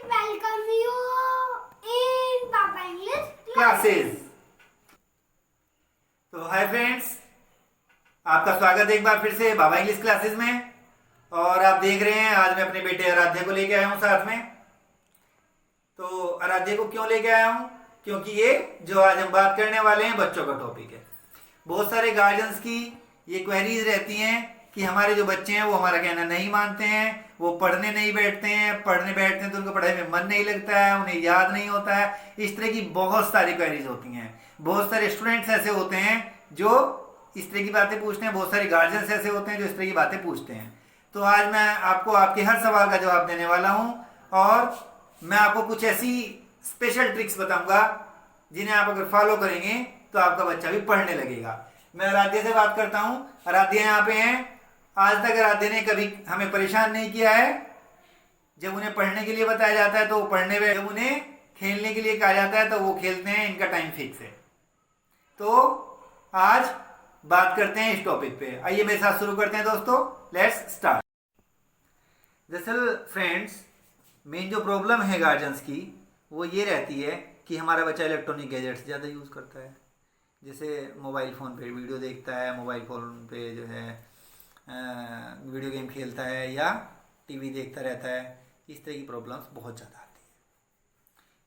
welcome you in Papa English classes. तो hi friends, आपका स्वागत है एक बार फिर से बाबा इंग्लिश क्लासेस में। और आप देख रहे हैं आज मैं अपने बेटे आराध्य को लेके आया हूँ साथ में। तो आराध्य को क्यों लेके आया हूँ? क्योंकि ये जो आज हम बात करने वाले हैं बच्चों का टॉपिक है। बहुत सारे गार्जियंस की ये क्वेरीज रहती हैं कि हमारे जो बच्चे हैं वो हमारा कहना नहीं मानते हैं, वो पढ़ने नहीं बैठते हैं, पढ़ने बैठते हैं तो उनको पढ़ाई में मन नहीं लगता है, उन्हें याद नहीं होता है। इस तरह की बहुत सारी क्वेरीज होती हैं। बहुत सारे स्टूडेंट्स ऐसे होते हैं जो इस तरह की बातें पूछते हैं, बहुत सारे गार्जियंस ऐसे होते हैं जो इस तरह की बातें पूछते हैं। तो आज मैं आपको आपके हर सवाल का जवाब देने वाला हूं और मैं आपको कुछ ऐसी स्पेशल ट्रिक्स बताऊंगा जिन्हें आप अगर फॉलो करेंगे तो आपका बच्चा भी पढ़ने लगेगा। मैं आराध्य से बात करता हूं। आराध्य यहाँ पे हैं। आज तक आराध्य ने कभी हमें परेशान नहीं किया है। जब उन्हें पढ़ने के लिए बताया जाता है तो वो पढ़ने में, जब उन्हें खेलने के लिए कहा जाता है तो वो खेलते हैं। इनका टाइम फिक्स है। तो आज बात करते हैं इस टॉपिक पे। आइए मेरे साथ शुरू करते हैं दोस्तों। Let's start. दरअसल फ्रेंड्स, मेन जो प्रॉब्लम है गार्जियंस की वो ये रहती है कि हमारा बच्चा इलेक्ट्रॉनिक गैजेट्स ज़्यादा यूज़ करता है। जैसे मोबाइल फ़ोन पे वीडियो देखता है, मोबाइल फ़ोन पे जो है वीडियो गेम खेलता है या टीवी देखता रहता है। इस तरह की प्रॉब्लम्स बहुत ज़्यादा आती है।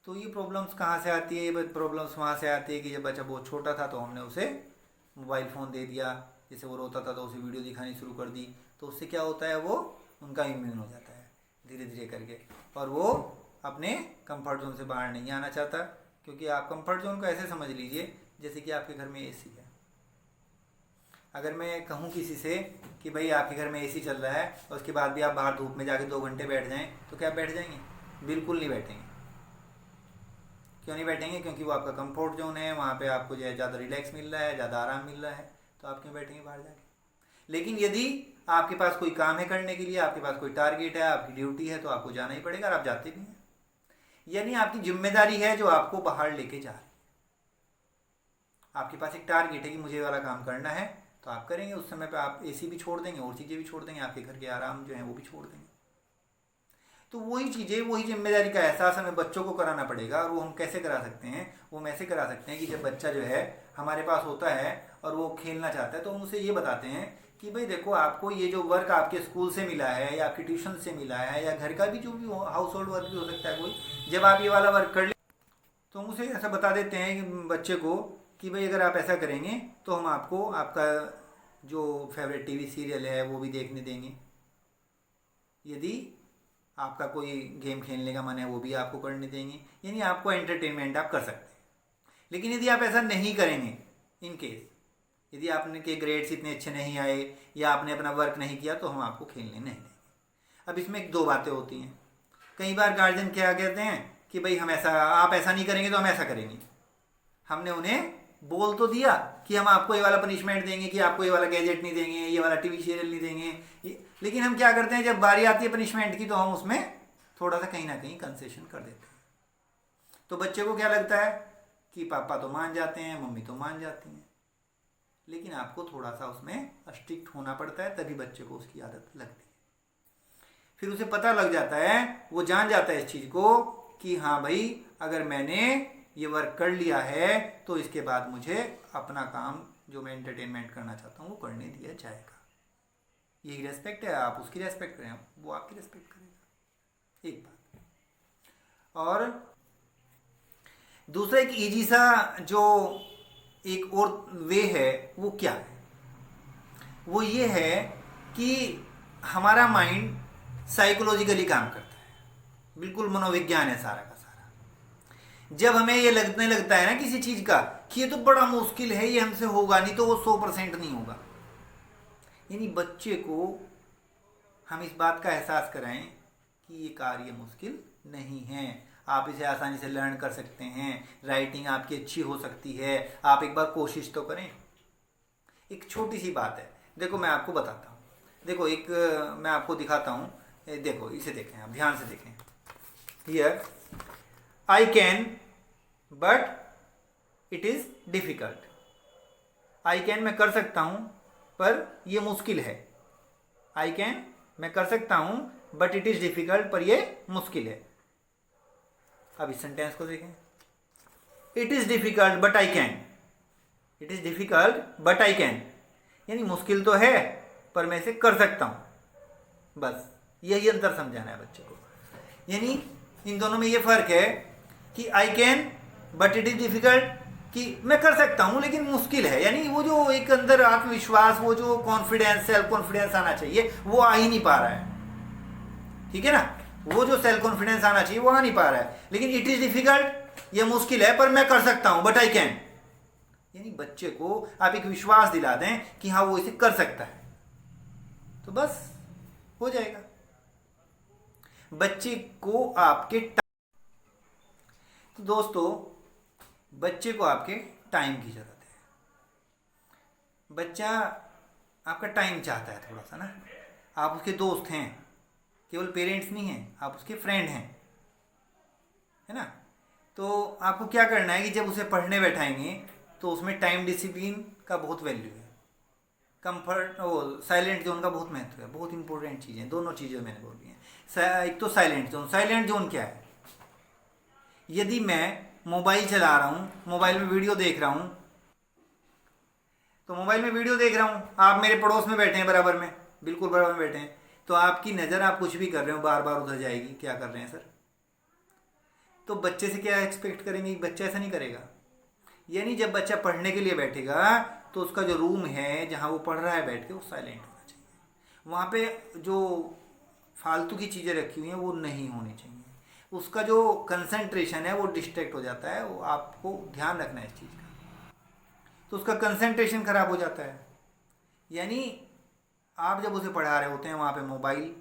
तो ये प्रॉब्लम्स कहाँ से आती है? ये प्रॉब्लम्स वहाँ से आती है कि जब बच्चा बहुत छोटा था तो हमने उसे मोबाइल फ़ोन दे दिया। जैसे वो रोता था तो उसे वीडियो दिखानी शुरू कर दी। तो उससे क्या होता है, वो उनका इम्यून हो जाता है धीरे धीरे करके, और वो अपने कंफर्ट जोन से बाहर नहीं आना चाहता। क्योंकि आप कंफर्ट जोन को ऐसे समझ लीजिए जैसे कि आपके घर में एसी है। अगर मैं कहूँ किसी से कि भाई आपके घर में एसी चल रहा है और उसके बाद भी आप बाहर धूप में जाके 2 घंटे बैठ जाएं, तो क्या आप बैठ जाएंगे? बिल्कुल नहीं बैठेंगे। क्यों नहीं बैठेंगे? क्योंकि वो आपका कंफर्ट जोन है। वहाँ पे आपको जो है ज़्यादा रिलैक्स मिल रहा है, ज़्यादा आराम मिल रहा है, तो आप क्यों बैठेंगे बाहर जाके? लेकिन यदि आपके पास कोई काम है करने के लिए, आपके पास कोई टारगेट है, आपकी ड्यूटी है, तो आपको जाना ही पड़ेगा और आप जाते भी हैं। यानी आपकी जिम्मेदारी है जो आपको बाहर लेके जा रही है। आपके पास एक टारगेट है कि मुझे ये वाला काम करना है, तो आप करेंगे। उस समय पे आप एसी भी छोड़ देंगे और चीज़ें भी छोड़ देंगे, आपके घर के आराम जो है वो भी छोड़ देंगे। तो वही चीज़ें, वही जिम्मेदारी का एहसास हमें बच्चों को कराना पड़ेगा। और वो हम कैसे करा सकते हैं? वो हम ऐसे करा सकते हैं कि जब बच्चा जो है हमारे पास होता है और वो खेलना चाहता है तो हम उसे ये बताते हैं कि भाई देखो, आपको ये जो वर्क आपके स्कूल से मिला है या आपकी ट्यूशन से मिला है या घर का भी जो भी हाउस होल्ड वर्क भी हो सकता है कोई, जब आप ये वाला वर्क कर ले तो हम उसे ऐसा बता देते हैं कि बच्चे को कि भाई अगर आप ऐसा करेंगे तो हम आपको आपका जो फेवरेट टीवी सीरियल है वो भी देखने देंगे। यदि आपका कोई गेम खेलने का मन है वो भी आपको करने देंगे। यानी आपको एंटरटेनमेंट आप कर सकते हैं। लेकिन यदि आप ऐसा नहीं करेंगे, इन केस यदि आपने के ग्रेड्स इतने अच्छे नहीं आए या आपने अपना वर्क नहीं किया, तो हम आपको खेलने नहीं देंगे। अब इसमें 2 बातें होती हैं। कई बार गार्जियन क्या कहते हैं कि भाई हम ऐसा, आप ऐसा नहीं करेंगे तो हम ऐसा करेंगे। हमने उन्हें बोल तो दिया कि हम आपको ये वाला पनिशमेंट देंगे, कि आपको ये वाला गैजेट नहीं देंगे, ये वाला टीवी सीरियल नहीं देंगे। लेकिन हम क्या करते हैं, जब बारी आती है पनिशमेंट की तो हम उसमें थोड़ा सा कहीं ना कहीं कंसेशन कर देते हैं। तो बच्चे को क्या लगता है कि पापा तो मान जाते हैं, मम्मी तो मान जाती हैं। लेकिन आपको थोड़ा सा उसमें स्ट्रिक्ट होना पड़ता है, तभी बच्चे को उसकी आदत लगती है। फिर उसे पता लग जाता है, वो जान जाता है इस चीज़ को कि हाँ भाई, अगर मैंने ये वर्क कर लिया है तो इसके बाद मुझे अपना काम जो मैं एंटरटेनमेंट करना चाहता हूँ वो करने दिया जाएगा। यही रेस्पेक्ट है। आप उसकी रेस्पेक्ट करें, वो आपकी रेस्पेक्ट करेगा। एक बात। और दूसरा एक इजी सा जो एक और वे है वो क्या है? वो ये है कि हमारा माइंड साइकोलॉजिकली काम करता है। बिल्कुल मनोविज्ञान है सारा का सारा। जब हमें ये लगने लगता है ना किसी चीज़ का कि ये तो बड़ा मुश्किल है, ये हमसे होगा नहीं, तो वो 100% नहीं होगा। यानी बच्चे को हम इस बात का एहसास कराएं कि ये कार्य मुश्किल नहीं है, आप इसे आसानी से लर्न कर सकते हैं। राइटिंग आपकी अच्छी हो सकती है, आप एक बार कोशिश तो करें। एक छोटी सी बात है, देखो मैं आपको बताता हूँ। देखो एक मैं आपको दिखाता हूँ। देखो, इसे देखें, आप ध्यान से देखें। Here I can but it is difficult. I can मैं कर सकता हूँ पर यह मुश्किल है। आई कैन मैं कर सकता हूँ बट इट इज डिफिकल्ट, पर यह मुश्किल है। अब इस सेंटेंस को देखें, it is difficult but I can. It is difficult but I can, यानी मुश्किल तो है पर मैं इसे कर सकता हूँ, बस यही अंतर समझाना है बच्चे को। यानी इन दोनों में ये फ़र्क है कि I can but it is difficult, कि मैं कर सकता हूँ लेकिन मुश्किल है, यानी वो जो एक अंदर आत्मविश्वास, वो जो कॉन्फिडेंस, सेल्फ कॉन्फिडेंस आना चाहिए वो आ ही नहीं पा रहा है। ठीक है ना, वो जो सेल्फ कॉन्फिडेंस आना चाहिए वो आ नहीं पा रहा है। लेकिन इट इज़ डिफिकल्ट, ये मुश्किल है पर मैं कर सकता हूँ, बट आई कैन, यानी बच्चे को आप एक विश्वास दिला दें कि हाँ वो इसे कर सकता है, तो बस हो जाएगा। बच्चे को आपके तो दोस्तों बच्चे को आपके टाइम की ज़रूरत है। बच्चा आपका टाइम चाहता है थोड़ा सा ना, आप उसके दोस्त हैं, केवल पेरेंट्स नहीं हैं, आप उसके फ्रेंड हैं, है ना। तो आपको क्या करना है कि जब उसे पढ़ने बैठाएंगे तो उसमें टाइम डिसिप्लिन का बहुत वैल्यू है, कंफर्ट वो साइलेंट जोन का बहुत महत्व है, बहुत इंपॉर्टेंट चीज़ें, दोनों चीज़ें मैंने बोली हैं। एक तो साइलेंट जोन, साइलेंट जोन क्या है, यदि मैं मोबाइल चला रहा हूँ, मोबाइल में वीडियो देख रहा हूँ, तो मोबाइल में वीडियो देख रहा हूँ, आप मेरे पड़ोस में बैठे हैं, बराबर में, बिल्कुल बराबर में बैठे हैं, तो आपकी नज़र, आप कुछ भी कर रहे हो बार बार उधर जाएगी, क्या कर रहे हैं सर। तो बच्चे से क्या एक्सपेक्ट करेंगे, बच्चा ऐसा नहीं करेगा। यानी जब बच्चा पढ़ने के लिए बैठेगा तो उसका जो रूम है जहाँ वो पढ़ रहा है बैठ के, वो साइलेंट होना चाहिए, वहाँ पे जो फालतू की चीज़ें रखी हुई हैं वो नहीं होनी चाहिए, उसका जो कंसंट्रेशन है वो डिस्ट्रैक्ट हो जाता है, वो आपको ध्यान रखना है इस चीज़ का, तो उसका कंसंट्रेशन खराब हो जाता है। यानी आप जब उसे पढ़ा रहे होते हैं वहाँ पे मोबाइल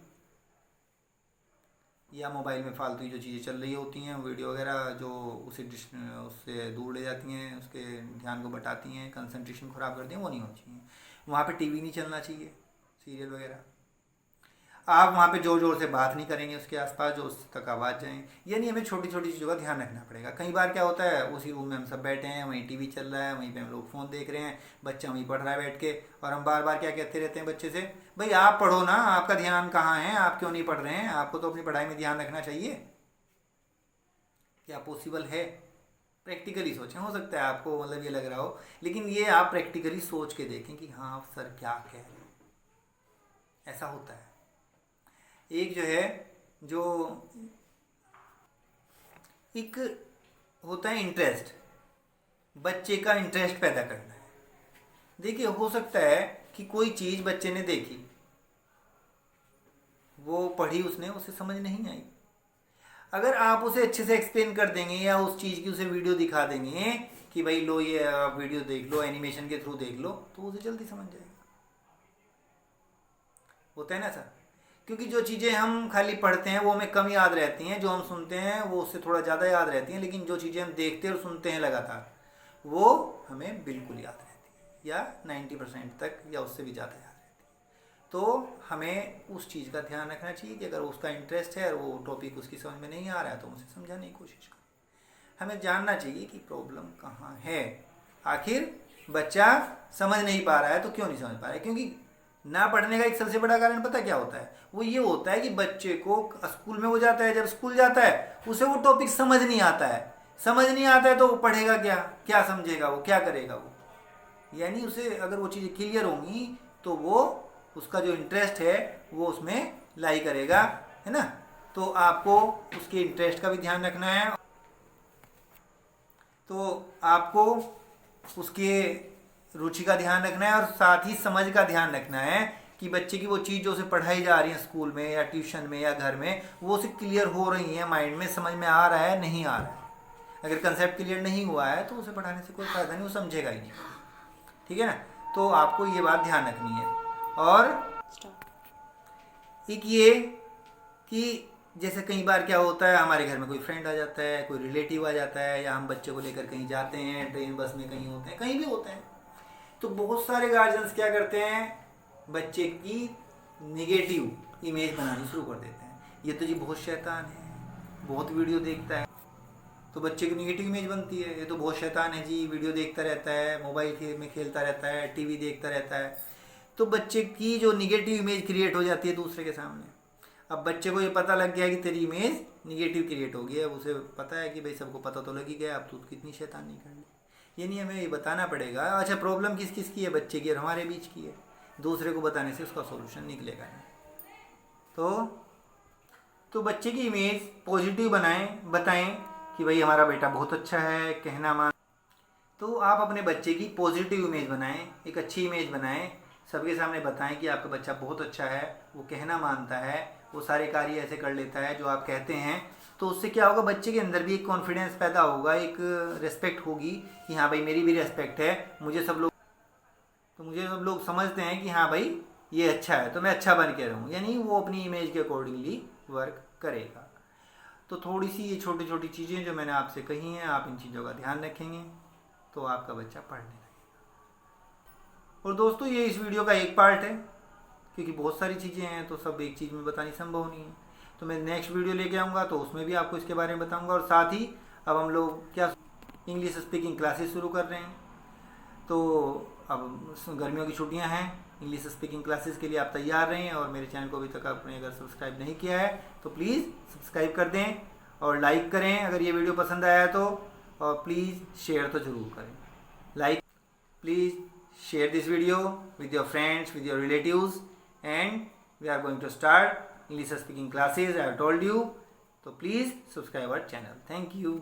या मोबाइल में फालतू जो चीज़ें चल रही होती हैं, वीडियो वगैरह जो उससे दूर ले जाती हैं, उसके ध्यान को बटाती हैं, कंसंट्रेशन ख़राब करती हैं, वो नहीं होनी चाहिए। वहाँ पे टीवी नहीं चलना चाहिए, सीरियल वगैरह। आप वहाँ पे ज़ोर ज़ोर से बात नहीं करेंगे उसके आसपास, जो उस तक आवाज़ जाएँ। यानी हमें छोटी छोटी चीज़ों का ध्यान रखना पड़ेगा। कई बार क्या होता है, उसी रूम में हम सब बैठे हैं, वहीं टीवी चल रहा है, वहीं पे हम लोग फ़ोन देख रहे हैं, बच्चा वहीं पढ़ रहा है बैठ के, और हम बार बार क्या कहते रहते हैं बच्चे से, भाई आप पढ़ो ना, आपका ध्यान कहाँ है, आप क्यों नहीं पढ़ रहे हैं, आपको तो अपनी पढ़ाई में ध्यान रखना चाहिए। क्या पॉसिबल है? प्रैक्टिकली सोचें, हो सकता है आपको मतलब ये लग रहा हो, लेकिन ये आप प्रैक्टिकली सोच के देखें कि हाँ सर क्या कह रहे हैं, ऐसा होता है। एक जो है, जो एक होता है इंटरेस्ट, बच्चे का इंटरेस्ट पैदा करना है। देखिए हो सकता है कि कोई चीज़ बच्चे ने देखी, वो पढ़ी उसने, उसे समझ नहीं आई, अगर आप उसे अच्छे से एक्सप्लेन कर देंगे या उस चीज़ की उसे वीडियो दिखा देंगे कि भाई लो ये आप वीडियो देख लो, एनिमेशन के थ्रू देख लो, तो उसे जल्दी समझ जाएगा। होता है ना सर, क्योंकि जो चीज़ें हम खाली पढ़ते हैं वो हमें कम याद रहती हैं, जो हम सुनते हैं वो उससे थोड़ा ज़्यादा याद रहती हैं, लेकिन जो चीज़ें हम देखते और सुनते हैं लगातार वो हमें बिल्कुल याद रहती है, या 90% तक या उससे भी ज़्यादा याद रहती है। तो हमें उस चीज़ का ध्यान रखना चाहिए कि अगर उसका इंटरेस्ट है और वो टॉपिक उसकी समझ में नहीं आ रहा है तो उसे समझाने की कोशिश करें। हमें जानना चाहिए कि प्रॉब्लम कहाँ है, आखिर बच्चा समझ नहीं पा रहा है तो क्यों नहीं समझ पा रहा है। क्योंकि ना पढ़ने का एक सबसे बड़ा कारण पता क्या होता है, वो ये होता है कि बच्चे को स्कूल में वो जाता है, जब स्कूल जाता है उसे वो टॉपिक समझ नहीं आता है, समझ नहीं आता है तो वो पढ़ेगा क्या, क्या समझेगा वो, क्या करेगा वो। यानी उसे अगर वो चीज़ें क्लियर होंगी तो वो उसका जो इंटरेस्ट है वो उसमें लाई करेगा, है ना। तो आपको उसके इंटरेस्ट का भी ध्यान रखना है, तो आपको उसके रुचि का ध्यान रखना है और साथ ही समझ का ध्यान रखना है कि बच्चे की वो चीज़ जो उसे पढ़ाई जा रही है स्कूल में या ट्यूशन में या घर में, वो उसे क्लियर हो रही है, माइंड में समझ में आ रहा है, नहीं आ रहा है। अगर कंसेप्ट क्लियर नहीं हुआ है तो उसे पढ़ाने से कोई फ़ायदा नहीं, वो समझेगा ही नहीं। ठीक है ना, तो आपको ये बात ध्यान रखनी है। और एक ये कि जैसे कई बार क्या होता है, हमारे घर में कोई फ्रेंड आ जाता है, कोई रिलेटिव आ जाता है, या हम बच्चे को लेकर कहीं जाते हैं, ट्रेन बस में कहीं होते हैं, कहीं भी होते हैं, तो बहुत सारे गार्जियंस क्या करते हैं, बच्चे की निगेटिव इमेज बनानी शुरू कर देते हैं। ये तो जी बहुत शैतान है, बहुत वीडियो देखता है, तो बच्चे की निगेटिव इमेज बनती है, ये तो बहुत शैतान है जी, वीडियो देखता रहता है, मोबाइल में खेलता रहता है, टीवी देखता रहता है। तो बच्चे की जो निगेटिव इमेज क्रिएट हो जाती है दूसरे के सामने। अब बच्चे को ये पता लग गया कि तेरी इमेज निगेटिव क्रिएट हो गई है, अब उसे पता है कि भाई सबको पता तो लग ही गया, अब तू कितनी शैतानी कर ली। ये नहीं, हमें ये बताना पड़ेगा। अच्छा, प्रॉब्लम किस किस की है, बच्चे की और हमारे बीच की है। दूसरे को बताने से उसका सॉल्यूशन निकलेगा नहीं। तो बच्चे की इमेज पॉजिटिव बनाएं, बताएं कि भाई हमारा बेटा बहुत अच्छा है, कहना मान। तो आप अपने बच्चे की पॉजिटिव इमेज बनाएं, एक अच्छी इमेज बनाएं, सबके सामने बताएं कि आपका बच्चा बहुत अच्छा है, वो कहना मानता है, वो सारे कार्य ऐसे कर लेता है जो आप कहते हैं। तो उससे क्या होगा, बच्चे के अंदर भी एक कॉन्फिडेंस पैदा होगा, एक रिस्पेक्ट होगी कि हाँ भाई मेरी भी रिस्पेक्ट है, मुझे सब लोग समझते हैं कि हाँ भाई ये अच्छा है, तो मैं अच्छा बन के रहूँ, यानी वो अपनी इमेज के अकॉर्डिंगली वर्क करेगा। तो थोड़ी सी ये छोटी छोटी चीज़ें जो मैंने आपसे कही हैं, आप इन चीज़ों का ध्यान रखेंगे तो आपका बच्चा पढ़ने लगेगा। और दोस्तों, ये इस वीडियो का एक पार्ट है, क्योंकि बहुत सारी चीज़ें हैं तो सब एक चीज़ में बतानी संभव नहीं है। तो मैं नेक्स्ट वीडियो लेके आऊँगा तो उसमें भी आपको इसके बारे में बताऊँगा। और साथ ही अब हम लोग क्या इंग्लिश स्पीकिंग क्लासेस शुरू कर रहे हैं। तो अब गर्मियों की छुट्टियां हैं, इंग्लिश स्पीकिंग क्लासेस के लिए आप तैयार रहें। और मेरे चैनल को अभी तक आपने अगर सब्सक्राइब नहीं किया है तो प्लीज़ सब्सक्राइब कर दें और लाइक करें अगर ये वीडियो पसंद आया तो, और प्लीज़ शेयर तो ज़रूर करें। Please share this video with your friends, with your relatives, and we are going to start English speaking classes, I have told you. So please subscribe our channel. Thank you.